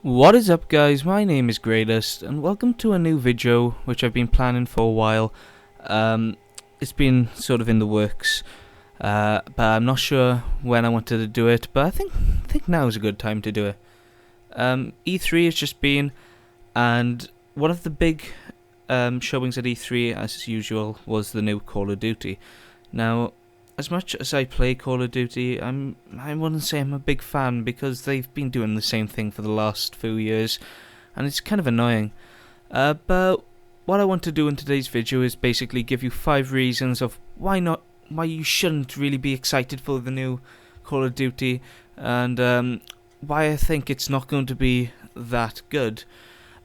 What is up, guys? My name is Greatest and welcome to a new video which I've been planning for a while. It's been sort of in the works, but I'm not sure when I wanted to do it, but I think now is a good time to do it. E3 has just been, and one of the big showings at E3, as usual, was the new Call of Duty. Now, as much as I play Call of Duty, I wouldn't say I'm a big fan because they've been doing the same thing for the last few years, and it's kind of annoying. But what I want to do in today's video is basically give you 5 reasons of why you shouldn't really be excited for the new Call of Duty, and why I think it's not going to be that good.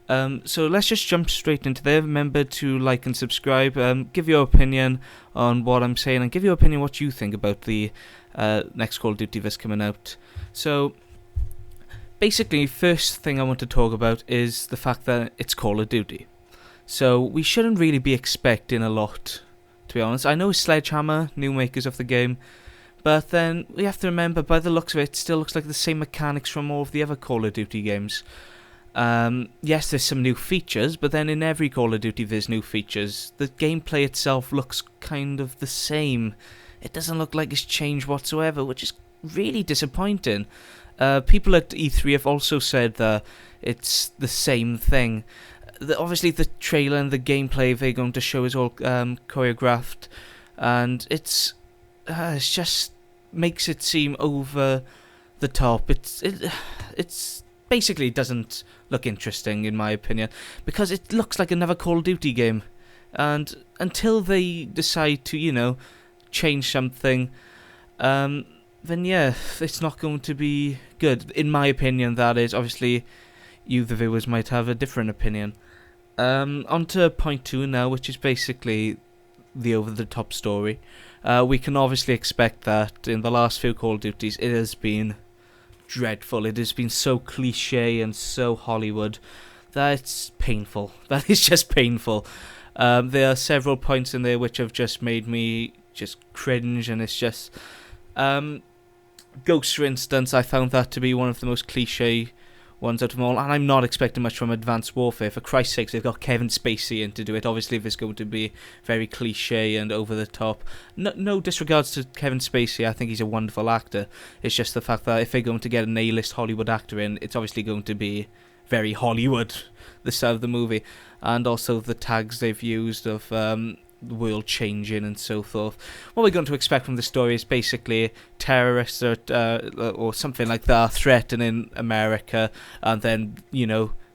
So let's just jump straight into there. Remember to like and subscribe, give your opinion on what I'm saying, and give your opinion what you think about the next Call of Duty that's coming out. So basically, first thing I want to talk about is the fact that it's Call of Duty. So we shouldn't really be expecting a lot, to be honest. I know Sledgehammer, new makers of the game, but then we have to remember, by the looks of it, it still looks like the same mechanics from all of the other Call of Duty games. Yes, there's some new features, but then in every Call of Duty there's new features. The gameplay itself looks kind of the same. It doesn't look like it's changed whatsoever, which is really disappointing. People at E3 have also said that it's the same thing. Obviously the trailer and the gameplay they're going to show is all choreographed, and it's just makes it seem over the top. It's basically doesn't look interesting, in my opinion, because it looks like another Call of Duty game, and until they decide to, change something, then yeah, it's not going to be good, in my opinion. That is, obviously you the viewers might have a different opinion. On to point 2 now, which is basically the over-the-top story. We can obviously expect that in the last few Call of Duties it has been dreadful. It has been so cliche and so Hollywood that it's painful. That is just painful. There are several points in there which have just made me just cringe, and it's just Ghost, for instance. I found that to be one of the most cliche ones out of them all, and I'm not expecting much from Advanced Warfare. For Christ's sake, they've got Kevin Spacey in to do it. Obviously if it's going to be very cliche and over the top, no disregards to Kevin Spacey, I think he's a wonderful actor. It's just the fact that if they're going to get an A-list Hollywood actor in, it's obviously going to be very Hollywood, the style of the movie, and also the tags they've used of the world changing and so forth. What we're going to expect from the story is basically terrorists or something like that threatening America, and then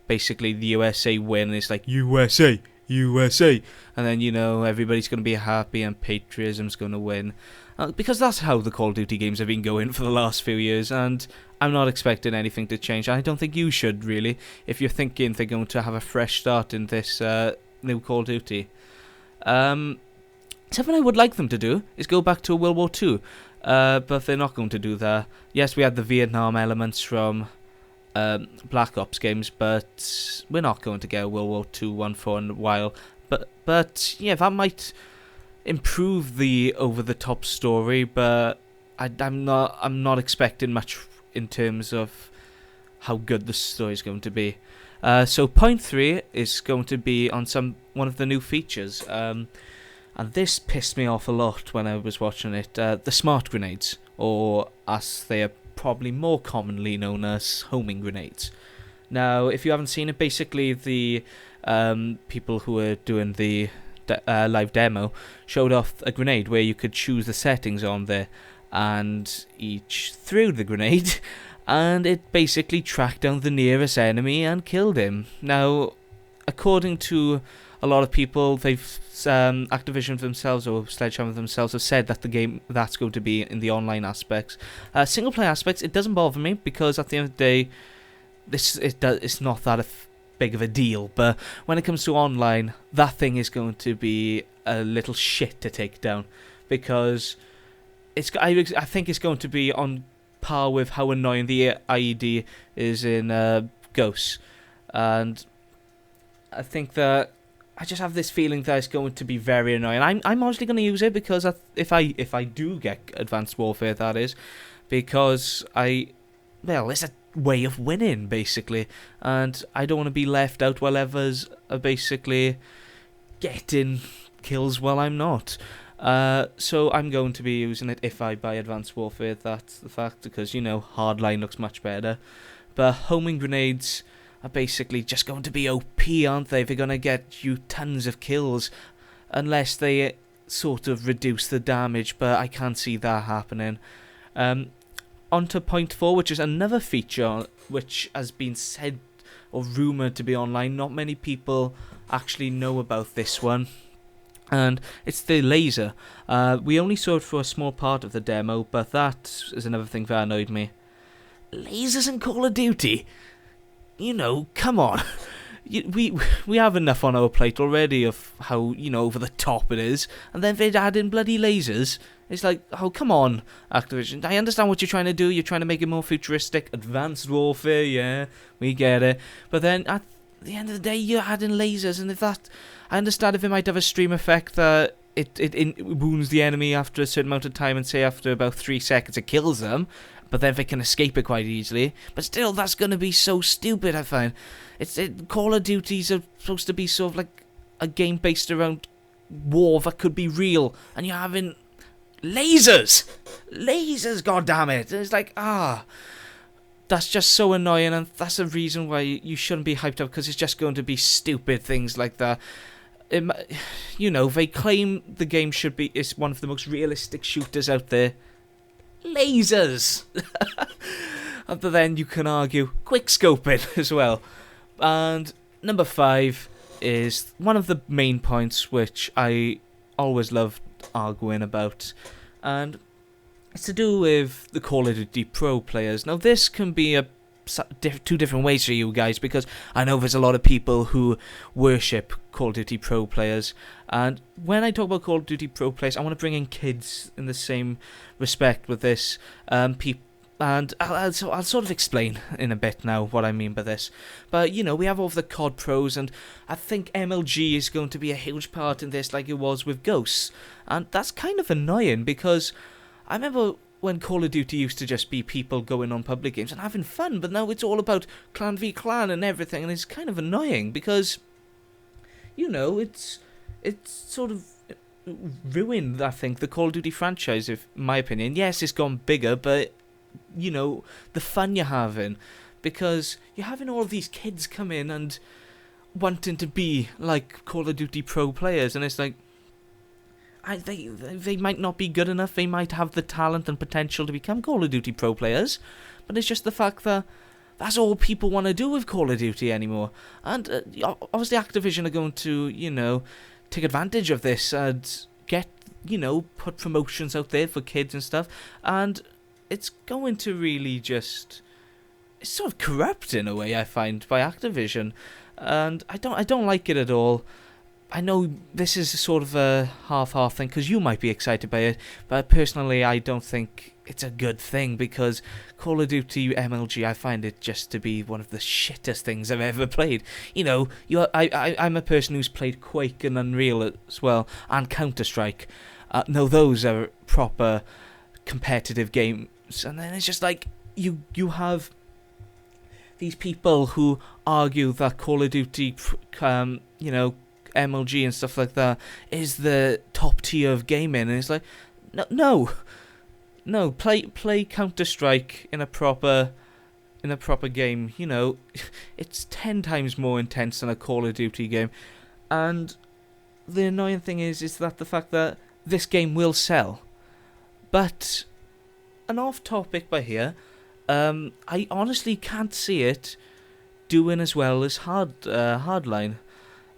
basically the USA win. It's like USA, USA, and then everybody's going to be happy and patriotism's going to win, because that's how the Call of Duty games have been going for the last few years, and I'm not expecting anything to change. I don't think you should really, if you're thinking they're going to have a fresh start in this new Call of Duty. Something I would like them to do is go back to World War II, but they're not going to do that. Yes, we had the Vietnam elements from Black Ops games, but we're not going to get a World War II one for a while. But yeah, that might improve the over-the-top story, but I'm not expecting much in terms of how good the story is going to be. So point 3 is going to be on one of the new features, and this pissed me off a lot when I was watching it. The smart grenades, or as they are probably more commonly known as homing grenades. Now, if you haven't seen it, basically the people who were doing the live demo showed off a grenade where you could choose the settings on there, and each threw the grenade and it basically tracked down the nearest enemy and killed him. Now, according to a lot of people, Activision themselves or Sledgehammer themselves have said that the game that's going to be in the online aspects. Single player aspects, it doesn't bother me, because at the end of the day, it's not that big of a deal. But when it comes to online, that thing is going to be a little shit to take down, because I think it's going to be on par with how annoying the IED is in Ghosts, and I think that I just have this feeling that it's going to be very annoying. I'm honestly going to use it, because if I do get Advanced Warfare, that is, because it's a way of winning, basically. And I don't want to be left out while others are basically getting kills while I'm not. So I'm going to be using it if I buy Advanced Warfare, that's the fact, because, Hardline looks much better. But homing grenades are basically just going to be OP, aren't they? They're going to get you tons of kills, unless they sort of reduce the damage, but I can't see that happening. On to point 4, which is another feature which has been said or rumoured to be online. Not many people actually know about this one, and it's the laser. We only saw it for a small part of the demo, but that is another thing that annoyed me. Lasers in Call of Duty? Come on. We have enough on our plate already of how, over the top it is, and then they'd add in bloody lasers. It's like, oh, come on, Activision. I understand what you're trying to do. You're trying to make it more futuristic. Advanced Warfare, yeah, we get it. But then, at the end of the day, you're adding lasers, and if that... I understand if it might have a stream effect that it wounds the enemy after a certain amount of time, and say after about 3 seconds it kills them, but then they can escape it quite easily. But still, that's going to be so stupid, I find. Call of Duties are supposed to be sort of like a game based around war that could be real, and you're having... lasers, goddammit. It's like, that's just so annoying, and that's a reason why you shouldn't be hyped up, because it's just going to be stupid things like that. They claim the game is one of the most realistic shooters out there. Lasers. But then you can argue quick scoping as well. And number 5 is one of the main points which I always loved arguing about, and it's to do with the Call of Duty Pro players. Now, this can be two different ways for you guys, because I know there's a lot of people who worship Call of Duty Pro players, and when I talk about Call of Duty Pro players, I want to bring in kids in the same respect with this. And I'll sort of explain in a bit now what I mean by this. But, we have all of the COD pros, and I think MLG is going to be a huge part in this, like it was with Ghosts. And that's kind of annoying, because I remember when Call of Duty used to just be people going on public games and having fun, but now it's all about clan v clan and everything, and it's kind of annoying, because, it's sort of ruined, I think, the Call of Duty franchise, in my opinion. Yes, it's gone bigger, but... the fun you're having, because you're having all of these kids come in and wanting to be like Call of Duty Pro players, and it's like, they might not be good enough, they might have the talent and potential to become Call of Duty Pro players, but it's just the fact that that's all people want to do with Call of Duty anymore, and obviously Activision are going to, take advantage of this and get, put promotions out there for kids and stuff, and it's going to really it's sort of corrupt in a way, I find, by Activision, and I don't like it at all. I know this is sort of a half-half thing, because you might be excited by it, but personally I don't think it's a good thing, because Call of Duty MLG, I find it just to be one of the shittest things I've ever played. I'm a person who's played Quake and Unreal as well, and Counter-Strike. No, those are proper competitive games. And then it's just like, you have these people who argue that Call of Duty, MLG and stuff like that is the top tier of gaming, and it's like, no, play Counter-Strike in a proper game. It's 10 times more intense than a Call of Duty game, and the annoying thing is that the fact that this game will sell, but. An off-topic by here, I honestly can't see it doing as well as Hardline,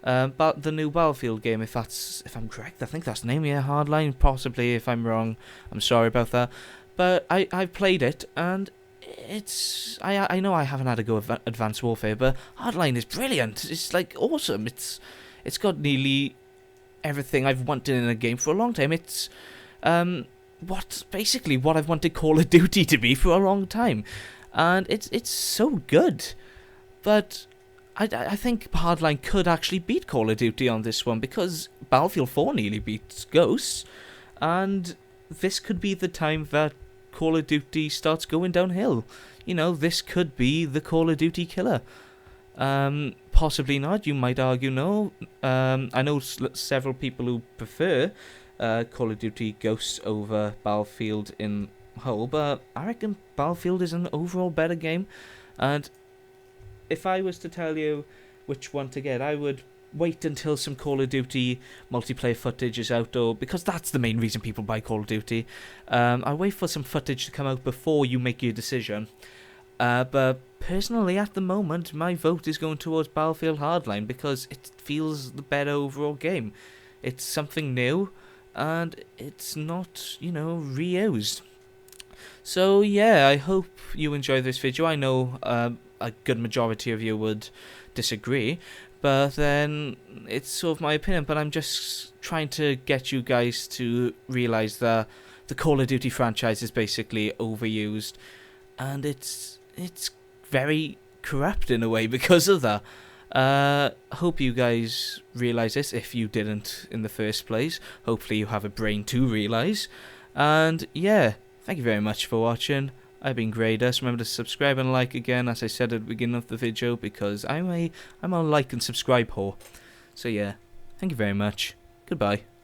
but the new Battlefield game. If I'm correct, I think that's the name. Yeah, Hardline. Possibly, if I'm wrong, I'm sorry about that. But I've played it, and it's I know I haven't had a go at Advanced Warfare, but Hardline is brilliant. It's like awesome. It's got nearly everything I've wanted in a game for a long time. It's what I've wanted Call of Duty to be for a long time, and it's so good. But I think Hardline could actually beat Call of Duty on this one, because Battlefield 4 nearly beats Ghosts, and this could be the time that Call of Duty starts going downhill. You know, this could be the Call of Duty killer. Possibly not. You might argue no. I know several people who prefer Call of Duty Ghosts over Battlefield in whole, but I reckon Battlefield is an overall better game. And if I was to tell you which one to get, I would wait until some Call of Duty multiplayer footage is out, or because that's the main reason people buy Call of Duty. I wait for some footage to come out before you make your decision. But personally, at the moment, my vote is going towards Battlefield Hardline because it feels the better overall game. It's something new, and it's not, reused. So yeah, I hope you enjoyed this video. I know a good majority of you would disagree, but then it's sort of my opinion. But I'm just trying to get you guys to realise that the Call of Duty franchise is basically overused, and it's very corrupt in a way because of that. Hope you guys realise this if you didn't in the first place. Hopefully you have a brain to realise. And yeah, thank you very much for watching. I've been Gradus. Remember to subscribe and like again, as I said at the beginning of the video, because I'm a like and subscribe whore. So yeah, thank you very much. Goodbye.